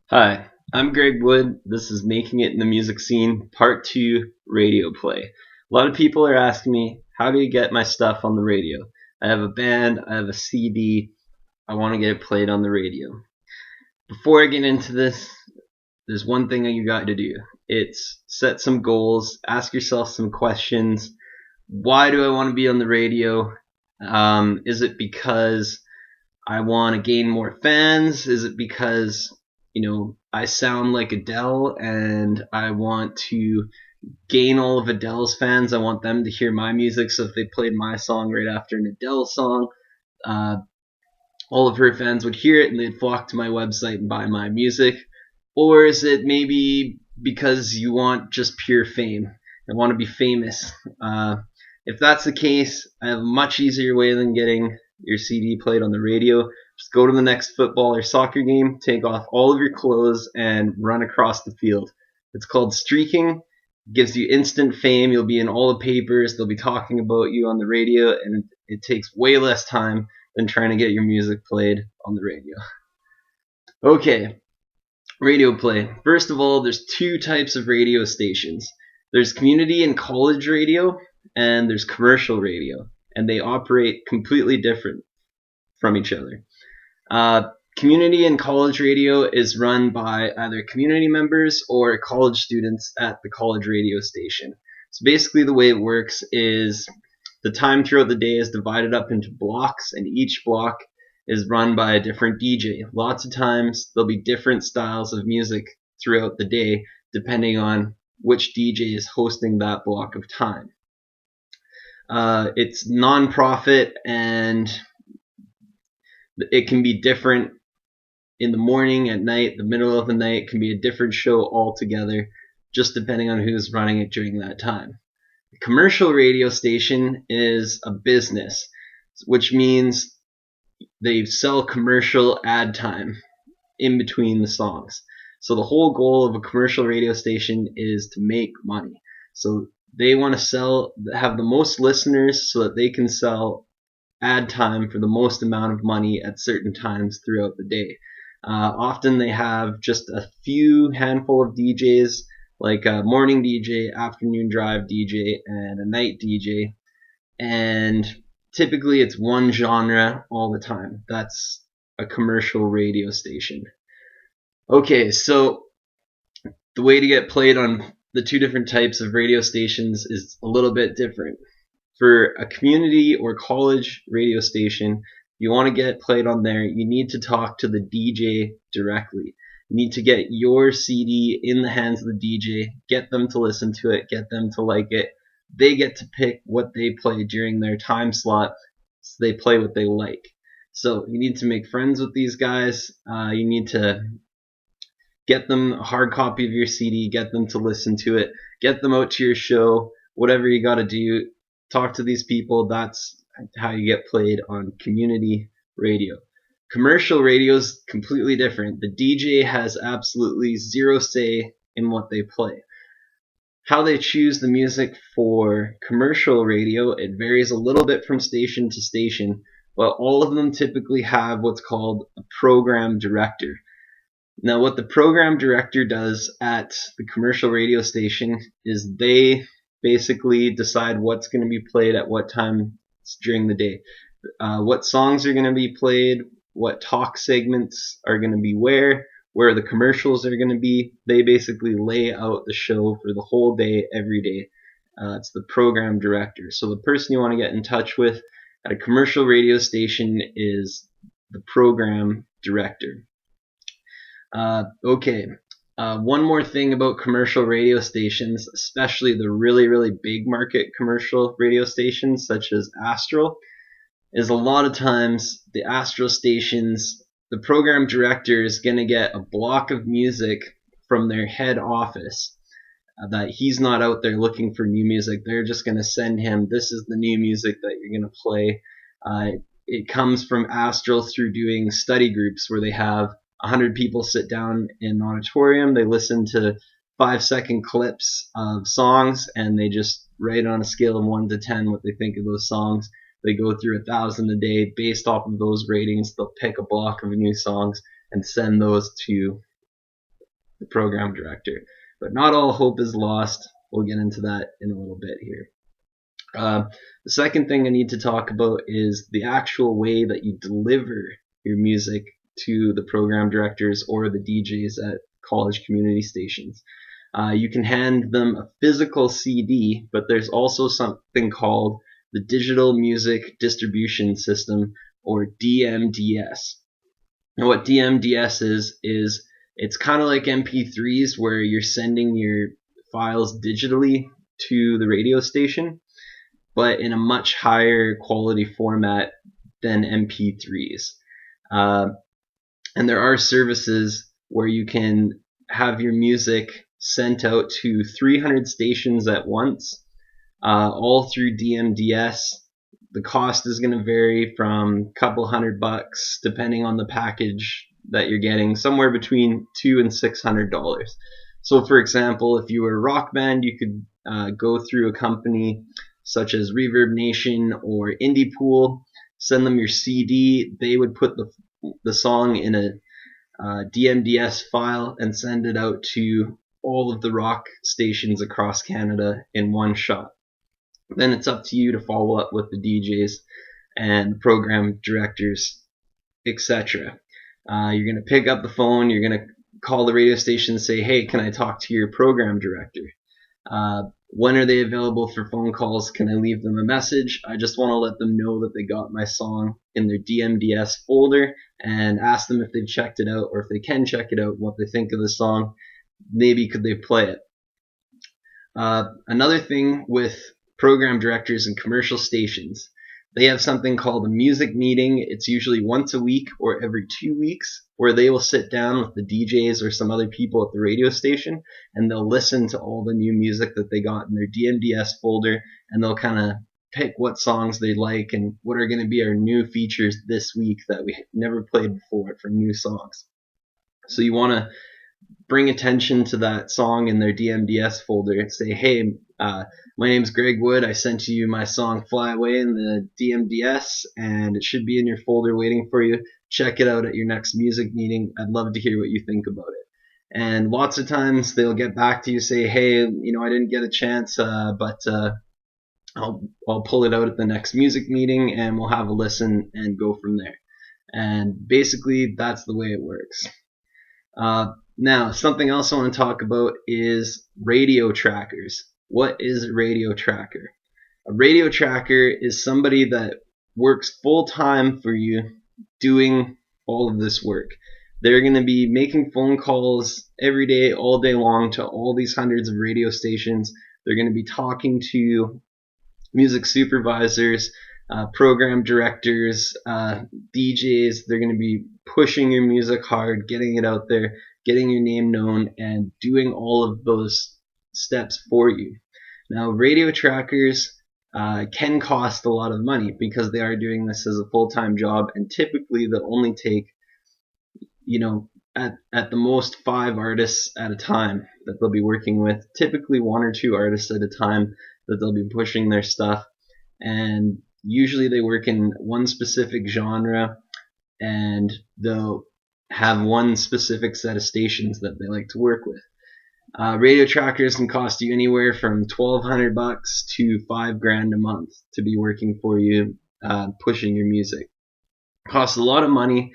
Hi, I'm Greg Wood. This is Making It in the Music Scene, Part 2, Radio Play. A lot of people are asking me, how do you get my stuff on the radio? I have a band, I have a CD, I want to get it played on the radio. Before I get into this, there's one thing that you got to do. It's set some goals, ask yourself some questions. Why do I want to be on the radio? Is it because I want to gain more fans? Is it because, I sound like Adele and I want to gain all of Adele's fans? I want them to hear my music, so if they played my song right after an Adele song, uh, all of her fans would hear it and they'd flock to my website and buy my music? Or is it maybe because you want just pure fame and want to be famous? If that's the case, I have a much easier way than getting your CD played on the radio. Just go to the next football or soccer game, take off all of your clothes, and run across the field. It's called streaking. It gives you instant fame. You'll be in all the papers. They'll be talking about you on the radio, and it takes way less time than trying to get your music played on the radio. Okay, radio play. First of all, there's two types of radio stations. There's community and college radio, and there's commercial radio, and they operate completely different from each other. Community and college radio is run by either community members or college students at the college radio station. So basically the way it works is the time throughout the day is divided up into blocks, and each block is run by a different DJ. Lots of times there'll be different styles of music throughout the day depending on which DJ is hosting that block of time. It's non-profit, and it can be different in the morning, at night, the middle of the night. It can be a different show altogether, just depending on who's running it during that time. The commercial radio station is a business, which means they sell commercial ad time in between the songs. So the whole goal of a commercial radio station is to make money. So they want to have the most listeners so that they can sell ad time for the most amount of money at certain times throughout the day. Often they have just a few handful of DJs, like a morning DJ, afternoon drive DJ, and a night DJ. And typically it's one genre all the time. That's a commercial radio station. Okay, so the way to get played on the two different types of radio stations is a little bit different. For a community or college radio station, you want to get played on there, you need to talk to the DJ directly. You need to get your CD in the hands of the DJ, get them to listen to it, get them to like it. They get to pick what they play during their time slot, so they play what they like. So you need to make friends with these guys. You need to get them a hard copy of your CD, get them to listen to it, get them out to your show, whatever you got to do. Talk to these people. That's how you get played on community radio. Commercial radio is completely different. The DJ has absolutely zero say in what they play. How they choose the music for commercial radio, it varies a little bit from station to station, but all of them typically have what's called a program director. Now, what the program director does at the commercial radio station is they basically decide what's going to be played at what time during the day, what songs are going to be played, what talk segments are going to be where the commercials are going to be. They basically lay out the show for the whole day, every day. It's the program director. So the person you want to get in touch with at a commercial radio station is the program director. One more thing about commercial radio stations, especially the really, really big market commercial radio stations such as Astral, is a lot of times the Astral stations, the program director is going to get a block of music from their head office that he's not out there looking for new music. They're just going to send him, this is the new music that you're going to play. It comes from Astral through doing study groups where they have 100 people sit down in an auditorium. They listen to 5-second clips of songs, and they just rate on a scale of 1 to 10 what they think of those songs. They go through 1,000 a day. Based off of those ratings, they'll pick a block of new songs and send those to the program director. But not all hope is lost. We'll get into that in a little bit here. The second thing I need to talk about is the actual way that you deliver your music to the program directors or the DJs at college community stations. You can hand them a physical CD, but there's also something called the Digital Music Distribution System, or DMDS. And what DMDS is it's kind of like MP3s where you're sending your files digitally to the radio station, but in a much higher quality format than MP3s. And there are services where you can have your music sent out to 300 stations at once, all through DMDS. The cost is going to vary from a couple $100 depending on the package that you're getting, somewhere between $200 and $600. So for example, if you were a rock band, you could go through a company such as Reverb Nation or Indie Pool, send them your CD, they would put the song in a DMDS file and send it out to all of the rock stations across Canada in one shot. Then it's up to you to follow up with the DJs and program directors, etc. You're going to pick up the phone, you're going to call the radio station and say, hey, can I talk to your program director? When are they available for phone calls? Can I leave them a message? I just want to let them know that they got my song in their DMDS folder and ask them if they've checked it out, or if they can check it out, what they think of the song. Maybe could they play it? Another thing with program directors and commercial stations, they have something called a music meeting. It's usually once a week or every 2 weeks, where they will sit down with the DJs or some other people at the radio station, and they'll listen to all the new music that they got in their DMDS folder, and they'll kind of pick what songs they like and what are going to be our new features this week that we never played before for new songs. So you want to bring attention to that song in their DMDS folder and say, hey, my name's Greg Wood. I sent you my song Fly Away in the DMDS, and it should be in your folder waiting for you. Check it out at your next music meeting. I'd love to hear what you think about it. And lots of times they'll get back to you, say, hey, I didn't get a chance, but I'll pull it out at the next music meeting and we'll have a listen and go from there. And basically that's the way it works. Now, something else I want to talk about is radio trackers. What is a radio tracker? A radio tracker is somebody that works full time for you doing all of this work. They're going to be making phone calls every day, all day long, to all these hundreds of radio stations. They're going to be talking to music supervisors, program directors, DJs. They're going to be pushing your music hard, getting it out there, getting your name known, and doing all of those steps for you. Now, radio trackers can cost a lot of money because they are doing this as a full-time job, and typically they'll only take, at the most 5 artists at a time that they'll be working with, typically 1 or 2 artists at a time that they'll be pushing their stuff, and usually they work in one specific genre, and they'll have one specific set of stations that they like to work with. Radio trackers can cost you anywhere from $1,200 to $5,000 a month to be working for you, pushing your music. It costs a lot of money,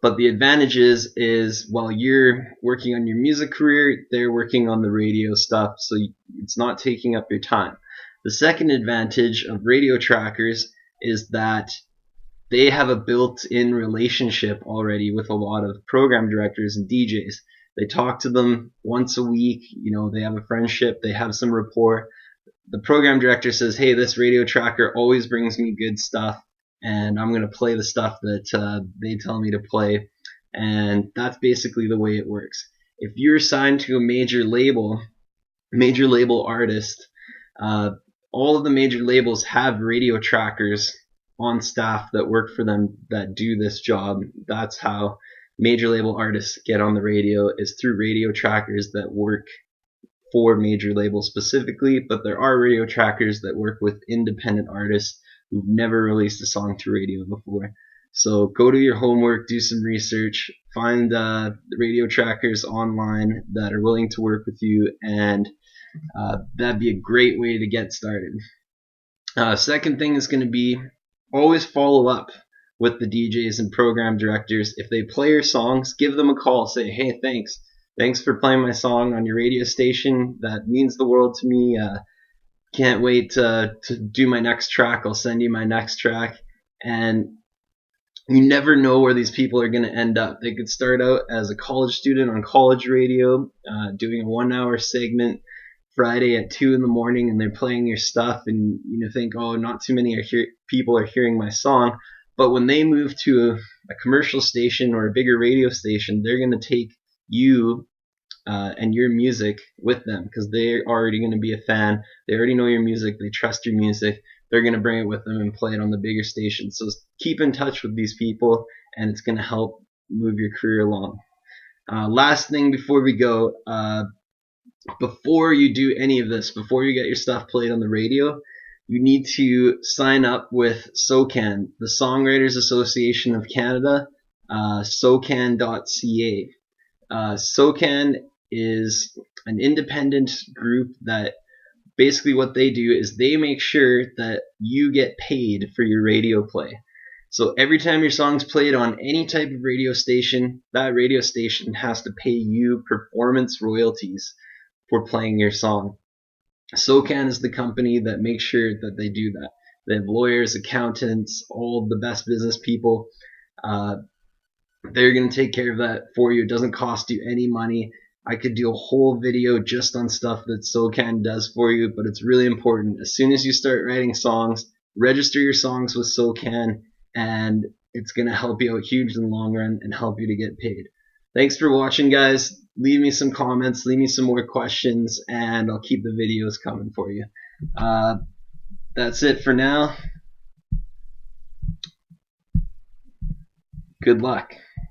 but the advantage is while you're working on your music career, they're working on the radio stuff, so it's not taking up your time. The second advantage of radio trackers is that they have a built-in relationship already with a lot of program directors and DJs. They talk to them once a week, they have a friendship, they have some rapport. The program director says, hey, this radio tracker always brings me good stuff, and I'm going to play the stuff that they tell me to play. And that's basically the way it works. If you're signed to a major label artist, all of the major labels have radio trackers on staff that work for them that do this job. That's how major label artists get on the radio, is through radio trackers that work for major labels specifically, but there are radio trackers that work with independent artists who've never released a song to radio before. So go do your homework, do some research, find radio trackers online that are willing to work with you, and that'd be a great way to get started. Second thing is going to be always follow up with the DJs and program directors. If they play your songs, give them a call. Say, hey, thanks for playing my song on your radio station. That means the world to me. Can't wait to do my next track. I'll send you my next track. And you never know where these people are going to end up. They could start out as a college student on college radio, doing a 1 hour segment Friday at 2 in the morning, and they're playing your stuff, and you think, oh, not too many people are hearing my song. But when they move to a commercial station or a bigger radio station, they're going to take you and your music with them, because they're already going to be a fan. They already know your music. They trust your music. They're going to bring it with them and play it on the bigger station. So keep in touch with these people, and it's going to help move your career along. Last thing before we go, before you do any of this, before you get your stuff played on the radio, you need to sign up with SOCAN, the Songwriters Association of Canada, socan.ca. SOCAN is an independent group that basically what they do is they make sure that you get paid for your radio play. So every time your song's played on any type of radio station, that radio station has to pay you performance royalties for playing your song. SOCAN is the company that makes sure that they do that. They have lawyers, accountants, all the best business people. They're going to take care of that for you. It doesn't cost you any money. I could do a whole video just on stuff that SOCAN does for you, but it's really important. As soon as you start writing songs, register your songs with SOCAN, and it's going to help you out huge in the long run and help you to get paid. Thanks for watching, guys. Leave me some comments, leave me some more questions, and I'll keep the videos coming for you. That's it for now. Good luck.